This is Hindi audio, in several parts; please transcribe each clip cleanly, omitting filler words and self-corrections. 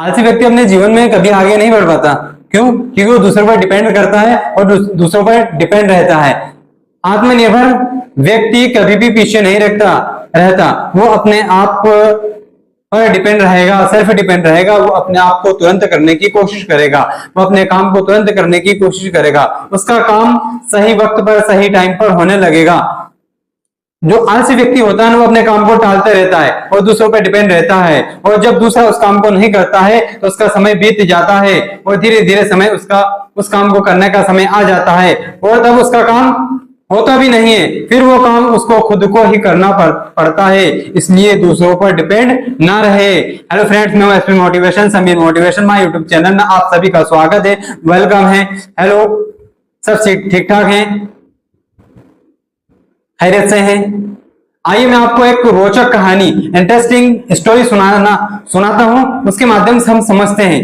आलसी व्यक्ति अपने जीवन में कभी आगे नहीं बढ़ पाता। क्यों? क्योंकि वो दूसरों पर डिपेंड करता है और दूसरों पर डिपेंड रहता है। आत्मनिर्भर व्यक्ति कभी भी पीछे नहीं रहता। वो अपने आप पर डिपेंड रहेगा, सेल्फ डिपेंड रहेगा। वो अपने आप को तुरंत करने की कोशिश करेगा, वो अपने काम को तुरंत करने की कोशिश करेगा। उसका काम सही वक्त पर सही टाइम पर होने लगेगा। जो आलसी व्यक्ति होता है ना, वो अपने काम को टालते रहता है और दूसरों पर डिपेंड रहता है, और जब दूसरा उस काम को नहीं करता है तो उसका समय बीत जाता है और धीरे धीरे समय उस काम को करने का समय आ जाता है और तब उसका काम होता भी नहीं है। फिर वो काम उसको खुद को ही करना पड़ता है। इसलिए दूसरों पर डिपेंड ना रहे। हेलो फ्रेंड्स, मैं SP motivation, Sameer motivation, my YouTube channel में आप सभी का स्वागत है, वेलकम है। हेलो, सब ठीक ठाक हैं, खैरियत से हैं? आइए मैं आपको एक रोचक कहानी, इंटरेस्टिंग स्टोरी सुनाता हूं, उसके माध्यम से हम समझते हैं।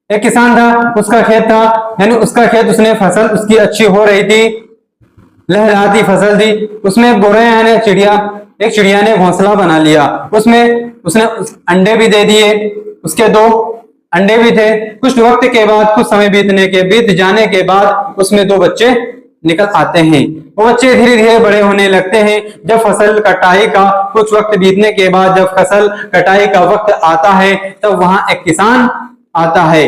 एक किसान था, उसका खेत था, यानी उसका खेत, उसने फसल उसकी अच्छी हो रही थी, लहलहाती फसल थी। उसमें गोरैया यानी एक चिड़िया ने घोंसला बना लिया। उसमें उसने अंडे भी दे दिए, उसके 2 अंडे भी थे। कुछ वक्त के बाद, कुछ समय बीत जाने के बाद उसमें 2 बच्चे निकल आते हैं। वो बच्चे धीरे धीरे बड़े होने लगते हैं। जब फसल कटाई का कुछ वक्त बीतने के बाद, जब फसल कटाई का वक्त आता है, तब वहां एक किसान आता है।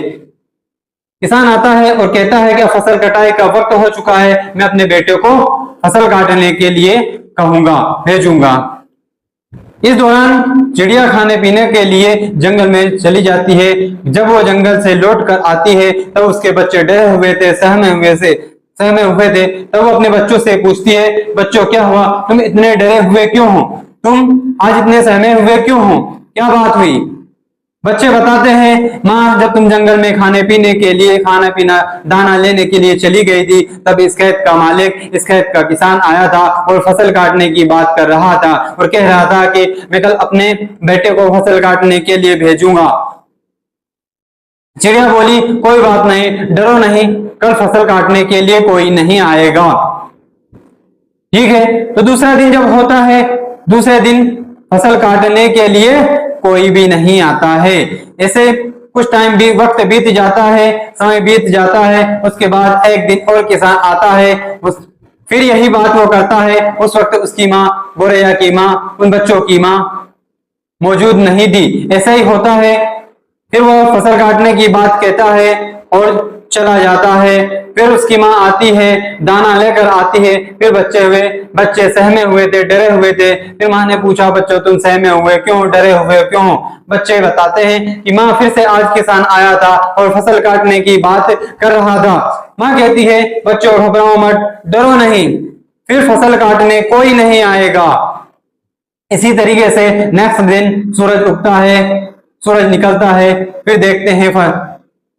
किसान आता है और कहता है कि फसल कटाई का वक्त हो चुका है, मैं अपने बेटे को फसल काटने के लिए कहूंगा, भेजूंगा। इस दौरान चिड़िया खाने पीने के लिए जंगल में चली जाती है। जब वो जंगल से लौट कर आती है, तब उसके बच्चे डरे हुए थे, सहमे हुए थे। तब वो अपने बच्चों से पूछती है, बच्चों क्या हुआ, तुम इतने डरे हुए क्यों हो? तुम आज इतने सहमे हुए क्यों हो? क्या बात हुई? बच्चे बताते हैं, माँ, जब तुम जंगल में खाने पीने के लिए, खाना पीना दाना लेने के लिए चली गई थी, तब इस खेत का मालिक, इस खेत का किसान आया था और फसल काटने की बात कर रहा था और कह रहा था कि मैं कल अपने बेटे को फसल काटने के लिए भेजूंगा। चिड़िया बोली, कोई बात नहीं, डरो नहीं, कल फसल काटने के लिए कोई नहीं आएगा। ठीक है। तो दूसरा दिन जब होता है, दूसरे दिन फसल काटने के लिए कोई भी नहीं आता है। ऐसे कुछ टाइम भी वक्त बीत जाता है, समय बीत जाता है। उसके बाद एक दिन और किसान आता है, फिर यही बात वो करता है। उस वक्त उसकी माँ, गोरैया की माँ, उन बच्चों की माँ मौजूद नहीं थी। ऐसा ही होता है। फिर वो फसल काटने की बात कहता है और चला जाता है। फिर उसकी माँ आती है, दाना लेकर आती है। फिर बच्चे सहमे हुए थे, डरे हुए थे। फिर माँ ने पूछा, बच्चों तुम सहमे हुए क्यों, डरे हुए क्यों? बच्चे बताते हैं कि माँ, फिर से आज किसान आया था और फसल काटने की बात कर रहा था। माँ कहती है, बच्चों घबराओ मत, डरो नहीं, फिर फसल काटने कोई नहीं आएगा। इसी तरीके से नेक्स्ट दिन सूरज उगता है, सूरज निकलता है। फिर देखते हैं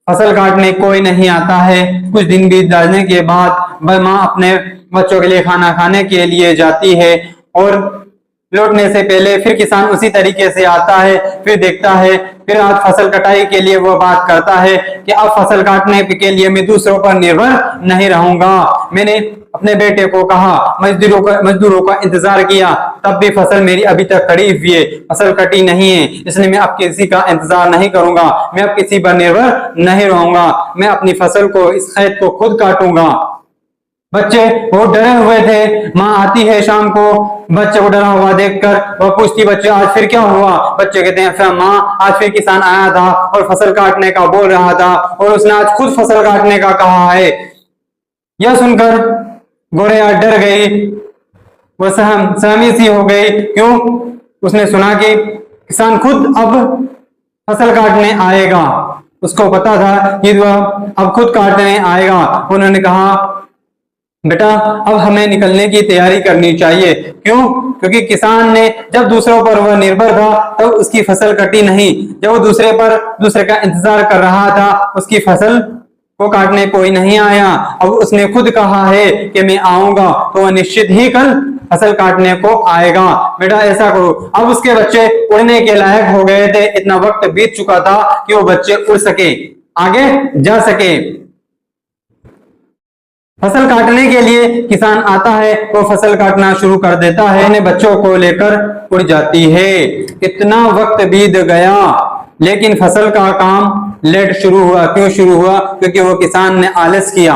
फसल काटने कोई नहीं आता है। कुछ दिन बीत जाने के बाद माँ अपने बच्चों के लिए खाना खाने के लिए जाती है और लौटने से पहले फिर किसान उसी तरीके से आता है। फिर देखता है, फिर आज फसल कटाई के लिए वो बात करता है कि अब फसल काटने के लिए मैं दूसरों पर निर्भर नहीं रहूंगा। मैंने अपने बेटे को कहा, मजदूरों का इंतजार किया, तब भी फसल मेरी अभी तक खड़ी हुई है, फसल कटी नहीं है। इसलिए मैं अब किसी का इंतजार नहीं करूंगा, मैं अब किसी पर निर्भर नहीं रहूंगा, मैं अपनी फसल को, इस खेत को खुद काटूंगा। बच्चे बहुत डरे हुए थे। माँ आती है शाम को, बच्चे को डरा हुआ देखकर वो पूछती, बच्चे आज फिर क्या हुआ? बच्चे कहते हैं, फिर माँ, आज फिर किसान आया था और फसल काटने का बोल रहा था और उसने आज खुद फसल काटने का कहा है। यह सुनकर गोरैया डर गई, वो सहमी सी हो गई। क्यों? उसने सुना कि किसान खुद अब फसल काटने आएगा। उसको पता था कि वह अब खुद काटने आएगा। उन्होंने कहा, बेटा, अब हमें निकलने की तैयारी करनी चाहिए। क्यों? क्योंकि किसान ने, जब दूसरों पर वह निर्भर था, तब उसकी फसल कटी नहीं। जब वो दूसरे का इंतजार कर रहा था, उसकी फसल को काटने कोई नहीं आया। अब उसने खुद कहा है कि मैं आऊंगा, तो वह निश्चित ही कल फसल काटने को आएगा। बेटा ऐसा करो। अब उसके बच्चे उड़ने के लायक हो गए थे, इतना वक्त बीत चुका था कि वो बच्चे उड़ सके, आगे जा सके। फसल काटने के लिए किसान आता है, वो फसल काटना शुरू कर देता है, अपने बच्चों को लेकर उड़ जाती है। कितना वक्त बीत गया लेकिन फसल का काम लेट शुरू हुआ। क्यों शुरू हुआ? क्योंकि वो किसान ने आलस किया,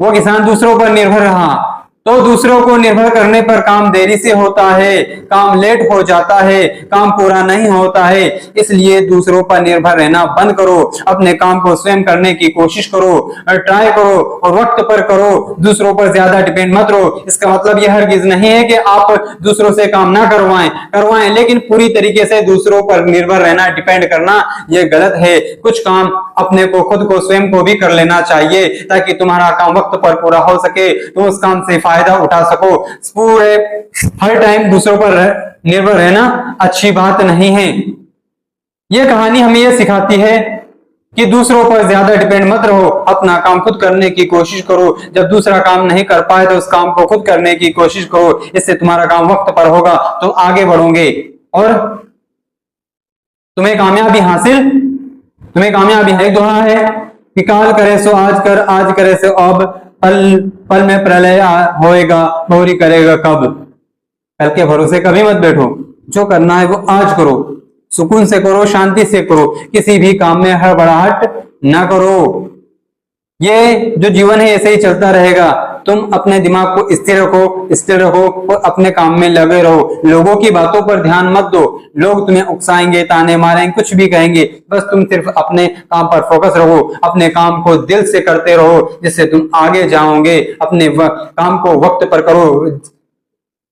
वो किसान दूसरों पर निर्भर रहा। तो दूसरों को निर्भर करने पर काम देरी से होता है, काम लेट हो जाता है, काम पूरा नहीं होता है। इसलिए दूसरों पर निर्भर रहना बंद करो, अपने काम को स्वयं करने की कोशिश करो और ट्राई करो और वक्त पर करो, दूसरों पर ज्यादा डिपेंड मत रहो। इसका मतलब यह हरगिज नहीं है कि आप दूसरों से काम ना करवाएं, लेकिन पूरी तरीके से दूसरों पर निर्भर रहना, डिपेंड करना, यह गलत है। कुछ काम अपने को, खुद को, स्वयं को भी कर लेना चाहिए ताकि तुम्हारा काम वक्त पर पूरा हो सके, तुम उस काम से फायदा उठा सको। पूरे हर टाइम दूसरों पर निर्भर रहना अच्छी बात नहीं है। यह कहानी हमें यह सिखाती है कि दूसरों पर ज्यादा डिपेंड मत रहो, अपना काम खुद करने की कोशिश करो। जब दूसरा काम नहीं कर पाए तो उस काम को खुद करने की कोशिश करो, इससे तुम्हारा काम वक्त पर होगा, तो आगे बढ़ोगे और तुम्हें कामयाबी है। दोहा है कि काल करे सो आज कर, आज करे सो अब, पल पल में प्रलय होएगा, भौरी करेगा कब। कल के भरोसे कभी मत बैठो, जो करना है वो आज करो, सुकून से करो, शांति से करो, किसी भी काम में हड़बड़ाहट ना करो। ये जो जीवन है ऐसे ही चलता रहेगा। तुम अपने दिमाग को स्थिर रखो और अपने काम में लगे रहो। लोगों की बातों पर ध्यान मत दो, लोग तुम्हें उकसाएंगे, ताने मारेंगे, कुछ भी कहेंगे, बस तुम सिर्फ अपने काम पर फोकस रहो, अपने काम को दिल से करते रहो, जिससे तुम आगे जाओगे। अपने काम को वक्त पर करो,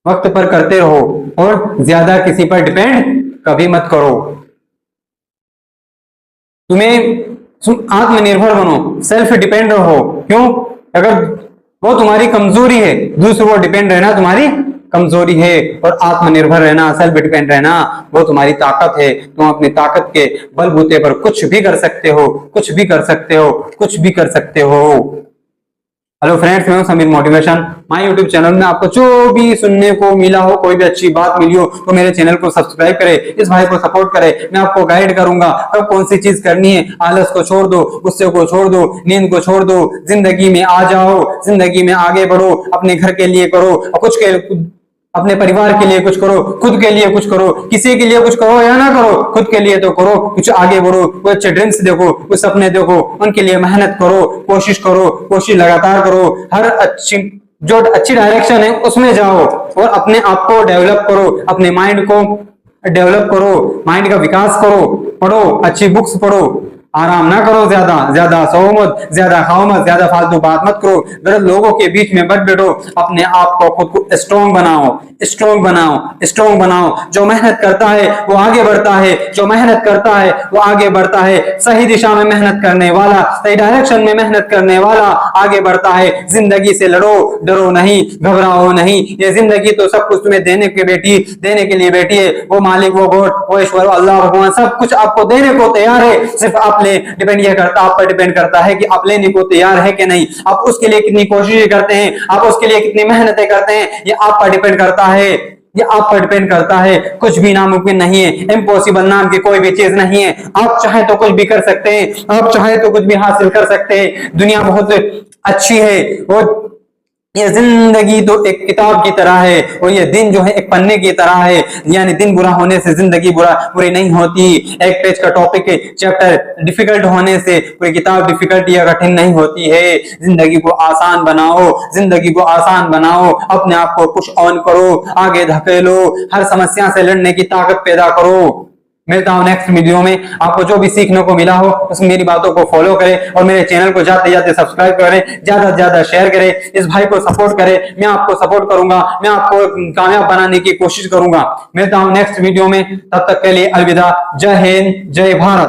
वक्त पर करते रहो और ज्यादा किसी पर डिपेंड कभी मत करो। तुम आत्मनिर्भर बनो, सेल्फ डिपेंड रहो। क्यों? अगर वो तुम्हारी कमजोरी है, दूसरों पर डिपेंड रहना तुम्हारी कमजोरी है, और आत्मनिर्भर रहना, सेल्फ डिपेंड रहना वो तुम्हारी ताकत है। तुम अपनी ताकत के बलबूते पर कुछ भी कर सकते हो। हेलो फ्रेंड्स, मैं हूं Sameer motivation. My YouTube channel में आपको जो भी सुनने को मिला हो, कोई भी अच्छी बात मिली हो, तो मेरे चैनल को सब्सक्राइब करें, इस भाई को सपोर्ट करें। मैं आपको गाइड करूंगा कब कौन सी चीज करनी है। आलस को छोड़ दो, गुस्से को छोड़ दो, नींद को छोड़ दो, जिंदगी में आ जाओ, जिंदगी में आगे बढ़ो, अपने घर के लिए करो, अपने परिवार के लिए कुछ करो, खुद के लिए कुछ करो, किसी के लिए कुछ करो या ना करो, खुद के लिए तो करो, कुछ आगे बढ़ो, कुछ अच्छे ड्रीम्स देखो, कुछ सपने देखो, उनके लिए मेहनत करो, कोशिश लगातार करो। हर अच्छी डायरेक्शन है उसमें जाओ और अपने आप को डेवलप करो, अपने माइंड को डेवलप करो, माइंड का विकास करो, पढ़ो, अच्छी बुक्स पढ़ो, आराम ना करो, ज्यादा सो मत, ज्यादा खाओ मत, ज्यादा फालतू बात मत करो, गलत लोगों के बीच में मत बैठो। अपने आप को, खुद को स्ट्रॉन्ग बनाओ। जो मेहनत करता है वो आगे बढ़ता है, सही दिशा में मेहनत करने वाला, सही डायरेक्शन में मेहनत करने वाला आगे बढ़ता है। जिंदगी से लड़ो, डरो नहीं, घबराओ नहीं। ये जिंदगी तो सब कुछ तुम्हें देने के लिए बैठी है। वो मालिक, वो गॉड, वो ईश्वर, अल्लाह, भगवान सब कुछ आपको देने को तैयार है। सिर्फ आप पर डिपेंड करता है कि आप लेने को तैयार है कि नहीं, आप उसके लिए कितनी कोशिशें करते हैं, आप उसके लिए कितनी मेहनतें करते हैं, ये आप पर डिपेंड करता है। कुछ भी नामुमकिन नहीं है, इम्पॉसिबल नाम की कोई भी चीज नहीं है। आप चाहे तो कुछ भी कर सकते हैं, आप चाहे तो कुछ भी हासिल कर सकते हैं। दुनिया बहुत अच्छी है, और ये जिंदगी तो एक किताब की तरह है, और ये दिन जो है एक पन्ने की तरह है। यानी दिन बुरा होने से जिंदगी बुरी नहीं होती। एक पेज का टॉपिक है, चैप्टर डिफिकल्ट होने से पूरी किताब डिफिकल्ट या कठिन नहीं होती है। जिंदगी को आसान बनाओ, अपने आप को पुश ऑन करो, आगे धकेलो, हर समस्या से लड़ने की ताकत पैदा करो। मिलता हूं नेक्स्ट वीडियो में। आपको जो भी सीखने को मिला हो उसमें मेरी बातों को फॉलो करें और मेरे चैनल को जाते सब्सक्राइब करें, ज्यादा से ज्यादा शेयर करें, इस भाई को सपोर्ट करें। मैं आपको सपोर्ट करूंगा, मैं आपको कामयाब बनाने की कोशिश करूंगा। मिलता हूं नेक्स्ट वीडियो में, तब तक के लिए अलविदा। जय हिंद, जय भारत।